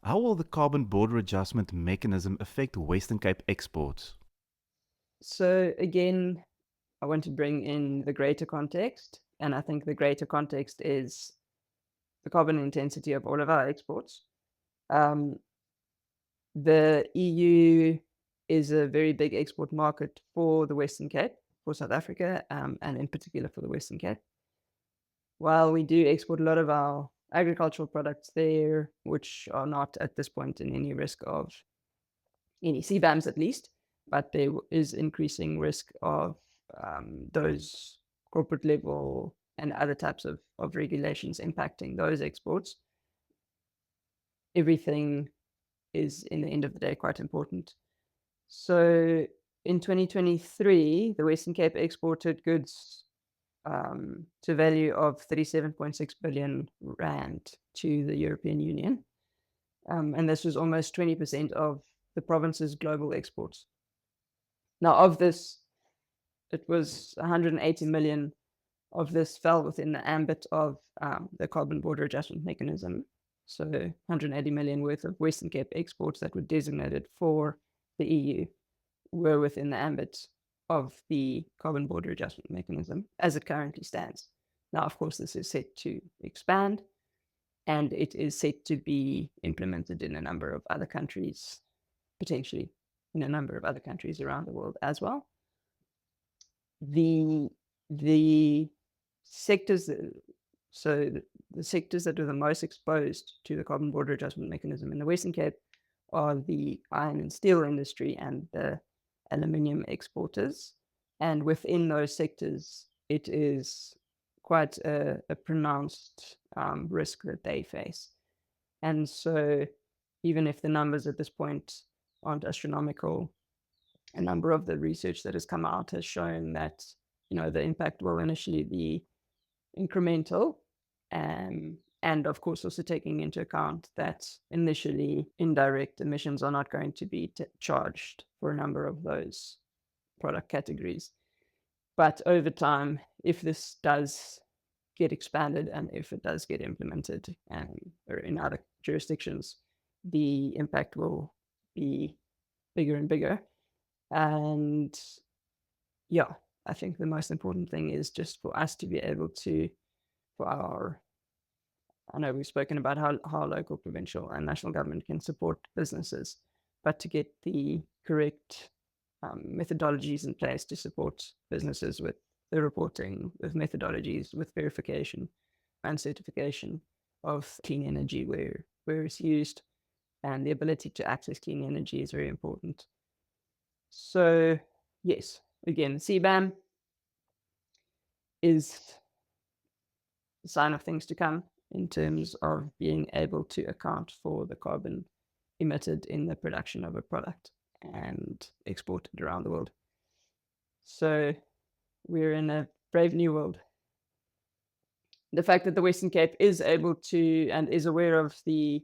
How will the carbon border adjustment mechanism affect Western Cape exports? So again, I want to bring in the greater context, and I think the greater context is the carbon intensity of all of our exports. Um, the EU is a very big export market for the Western Cape, for South Africa, and in particular for the Western Cape. While we do export a lot of our agricultural products there, which are not at this point in any risk of any CBAMs at least, but there is increasing risk of those corporate level and other types of regulations impacting those exports. Everything is, in the end of the day, quite important. So in 2023, the Western Cape exported goods to a value of 37.6 billion rand to the European Union. And this was almost 20% of the province's global exports. Now, of this, it was 180 million of this fell within the ambit of the carbon border adjustment mechanism. So 180 million worth of Western Cape exports that were designated for the EU were within the ambit of the carbon border adjustment mechanism as it currently stands. Now, of course, this is set to expand, and it is set to be implemented in a number of other countries, potentially in a number of other countries around the world as well. The sectors the sectors that are the most exposed to the carbon border adjustment mechanism in the Western Cape are the iron and steel industry and the aluminium exporters. And within those sectors, it is quite a pronounced risk that they face. And so even if the numbers at this point aren't astronomical, a number of the research that has come out has shown that, the impact will initially be incremental, and of course also taking into account that initially indirect emissions are not going to be charged for a number of those product categories. But over time, if this does get expanded and if it does get implemented or in other jurisdictions, the impact will be bigger and bigger. And yeah, I think the most important thing is just for us to be able to, I know we've spoken about how local, provincial, and national government can support businesses, but to get the correct methodologies in place to support businesses with the reporting, with methodologies, with verification and certification of clean energy where it's used, and the ability to access clean energy is very important. So yes, again, CBAM is a sign of things to come in terms of being able to account for the carbon emitted in the production of a product and exported around the world. So we're in a brave new world. The fact that the Western Cape is able to and is aware of the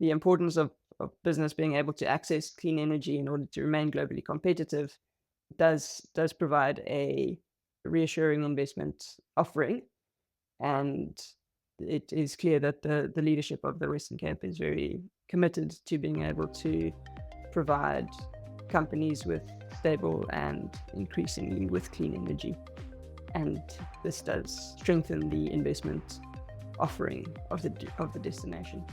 importance of business being able to access clean energy in order to remain globally competitive does provide a reassuring investment offering. And it is clear that the leadership of the Western Cape is very committed to being able to provide companies with stable and increasingly with clean energy. And this does strengthen the investment offering of the destination.